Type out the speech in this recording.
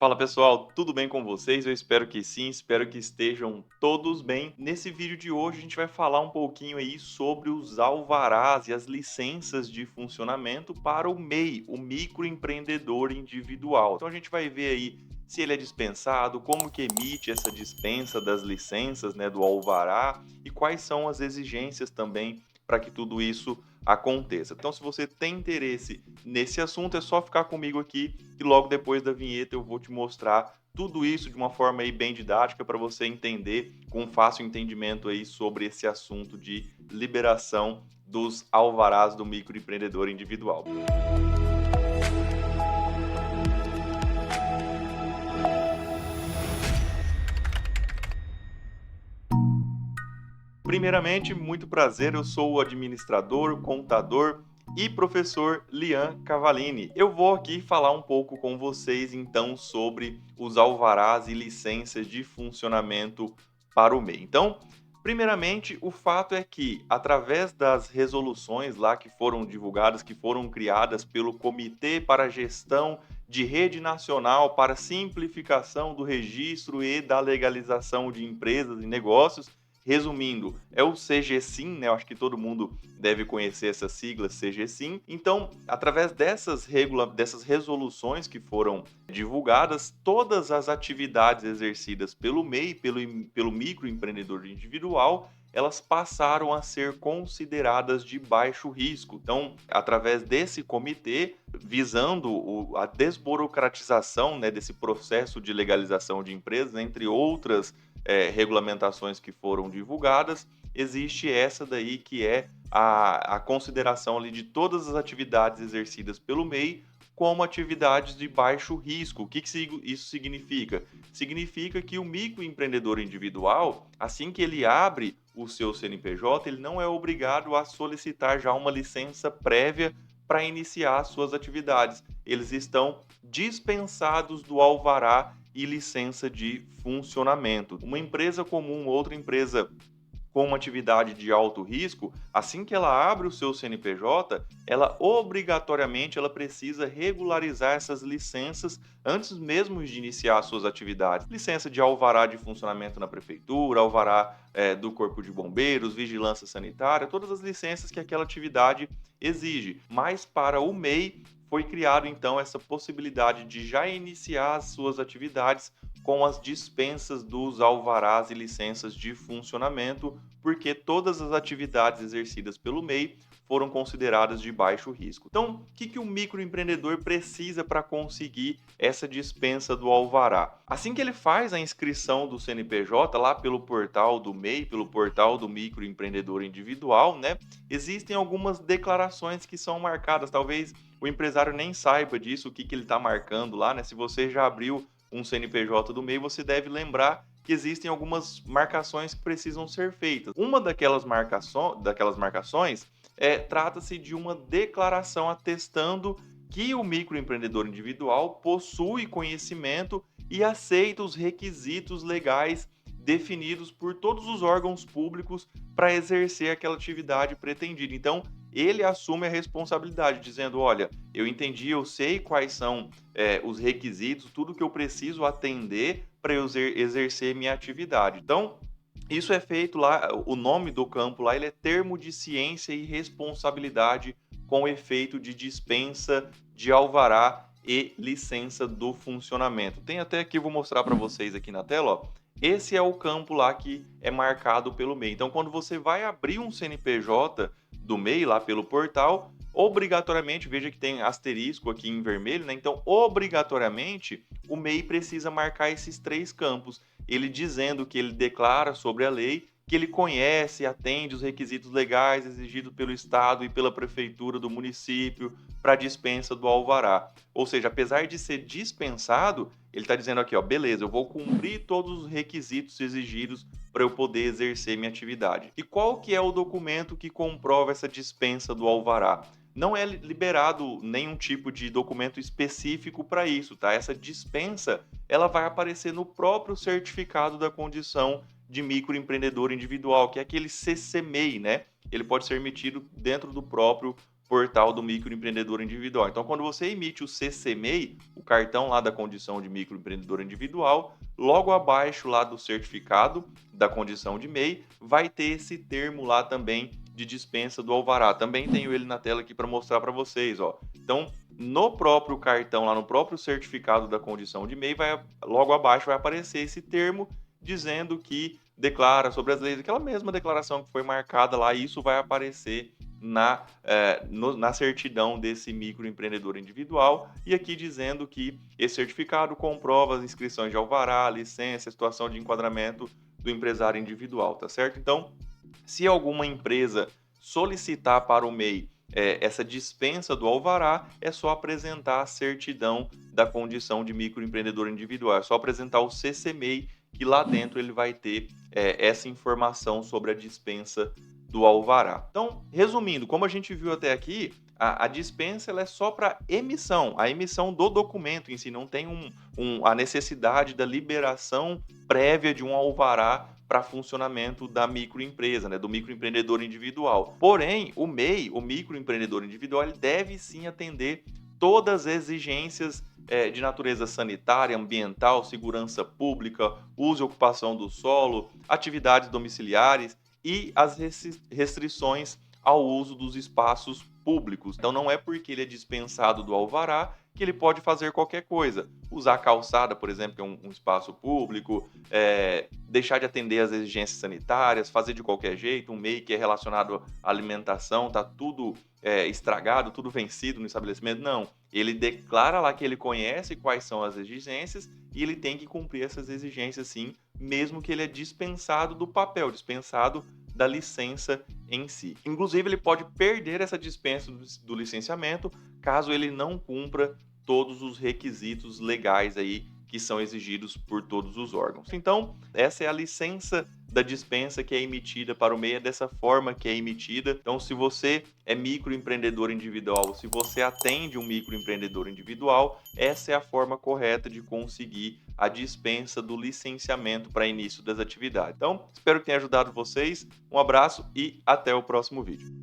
Fala pessoal, tudo bem com vocês? Eu espero que sim, espero que estejam todos bem. Nesse vídeo de hoje a gente vai falar um pouquinho aí sobre os alvarás e as licenças de funcionamento para o MEI, o microempreendedor individual. Então a gente vai ver aí se ele é dispensado, como que emite essa dispensa das licenças, né, do alvará e quais são as exigências também para que tudo isso aconteça. Então, se você tem interesse nesse assunto, é só ficar comigo aqui e logo depois da vinheta eu vou te mostrar tudo isso de uma forma aí bem didática para você entender com fácil entendimento aí sobre esse assunto de liberação dos alvarás do microempreendedor individual. Primeiramente, muito prazer, eu sou o administrador, contador e professor Lian Cavalini. Eu vou aqui falar um pouco com vocês então sobre os alvarás e licenças de funcionamento para o MEI. Então, primeiramente, o fato é que através das resoluções lá que foram divulgadas, que foram criadas pelo Comitê para a Gestão de Rede Nacional para Simplificação do Registro e da Legalização de Empresas e Negócios. Resumindo, é o CGSIM, né? Eu acho que todo mundo deve conhecer essa sigla CGSIM. Então, através dessas resoluções que foram divulgadas, todas as atividades exercidas pelo MEI, pelo microempreendedor individual, elas passaram a ser consideradas de baixo risco. Então, através desse comitê, visando a desburocratização, né, desse processo de legalização de empresas, entre outras regulamentações que foram divulgadas, existe essa daí que é a consideração ali de todas as atividades exercidas pelo MEI como atividades de baixo risco. O que isso significa? Significa que o microempreendedor individual, assim que ele abre o seu CNPJ, ele não é obrigado a solicitar já uma licença prévia para iniciar suas atividades. Eles estão dispensados do alvará e licença de funcionamento. Uma empresa comum, outra empresa com uma atividade de alto risco, assim que ela abre o seu CNPJ, ela obrigatoriamente ela precisa regularizar essas licenças antes mesmo de iniciar suas atividades. Licença de alvará de funcionamento na prefeitura, alvará do Corpo de Bombeiros, vigilância sanitária, todas as licenças que aquela atividade exige. Mas para o MEI foi criado então essa possibilidade de já iniciar as suas atividades com as dispensas dos alvarás e licenças de funcionamento, porque todas as atividades exercidas pelo MEI foram consideradas de baixo risco. Então, o que o microempreendedor precisa para conseguir essa dispensa do alvará? Assim que ele faz a inscrição do CNPJ lá pelo portal do MEI, pelo portal do microempreendedor individual, né? Existem algumas declarações que são marcadas. Talvez o empresário nem saiba disso, o que ele está marcando lá, né? Se você já abriu um CNPJ do MEI, você deve lembrar que existem algumas marcações que precisam ser feitas. Uma daquelas marcações trata-se de uma declaração atestando que o microempreendedor individual possui conhecimento e aceita os requisitos legais definidos por todos os órgãos públicos para exercer aquela atividade pretendida. Então, ele assume a responsabilidade, dizendo: olha, eu entendi, eu sei quais são os requisitos, tudo que eu preciso atender para eu exercer minha atividade. Então, isso é feito lá, o nome do campo lá, ele é termo de ciência e responsabilidade com efeito de dispensa de alvará e licença do funcionamento. Tem até aqui, vou mostrar para vocês aqui na tela, ó. Esse é o campo lá que é marcado pelo MEI. Então, quando você vai abrir um CNPJ do MEI lá pelo portal, obrigatoriamente, veja que tem asterisco aqui em vermelho, né? Então, obrigatoriamente, o MEI precisa marcar esses três campos. Ele dizendo que ele declara sobre a lei, que ele conhece e atende os requisitos legais exigidos pelo Estado e pela Prefeitura do município para dispensa do alvará. Ou seja, apesar de ser dispensado, ele está dizendo aqui, ó, beleza, eu vou cumprir todos os requisitos exigidos para eu poder exercer minha atividade. E qual que é o documento que comprova essa dispensa do alvará? Não é liberado nenhum tipo de documento específico para isso, tá? Essa dispensa, ela vai aparecer no próprio certificado da condição de microempreendedor individual, que é aquele CCMEI, né? Ele pode ser emitido dentro do próprio portal do microempreendedor individual. Então, quando você emite o CCMEI, o cartão lá da condição de microempreendedor individual, logo abaixo lá do certificado da condição de MEI, vai ter esse termo lá também de dispensa do alvará. Também tenho ele na tela aqui para mostrar para vocês, ó. Então, no próprio cartão, lá no próprio certificado da condição de MEI, logo abaixo vai aparecer esse termo dizendo que declara sobre as leis, aquela mesma declaração que foi marcada lá, e isso vai aparecer na certidão desse microempreendedor individual, e aqui dizendo que esse certificado comprova as inscrições de alvará, licença, situação de enquadramento do empresário individual, tá certo? Então, se alguma empresa solicitar para o MEI essa dispensa do alvará, é só apresentar a certidão da condição de microempreendedor individual, é só apresentar o CCMEI, que lá dentro ele vai ter essa informação sobre a dispensa do alvará. Então, resumindo, como a gente viu até aqui, a dispensa ela é só para emissão, a emissão do documento em si, não tem a necessidade da liberação prévia de um alvará para funcionamento da microempresa, né, do microempreendedor individual. Porém, o MEI, o microempreendedor individual, ele deve sim atender todas as exigências de natureza sanitária, ambiental, segurança pública, uso e ocupação do solo, atividades domiciliares e as restrições ao uso dos espaços públicos. Então, não é porque ele é dispensado do alvará que ele pode fazer qualquer coisa. Usar a calçada, por exemplo, que é um espaço público, deixar de atender às exigências sanitárias, fazer de qualquer jeito, um MEI que é relacionado à alimentação, está tudo estragado, tudo vencido no estabelecimento. Não, ele declara lá que ele conhece quais são as exigências e ele tem que cumprir essas exigências sim, mesmo que ele é dispensado do papel, dispensado da licença em si. Inclusive, ele pode perder essa dispensa do licenciamento caso ele não cumpra todos os requisitos legais aí que são exigidos por todos os órgãos. Então, essa é a licença da dispensa que é emitida para o MEI, é dessa forma que é emitida. Então, se você é microempreendedor individual, se você atende um microempreendedor individual, essa é a forma correta de conseguir a dispensa do licenciamento para início das atividades. Então, espero que tenha ajudado vocês. Um abraço e até o próximo vídeo.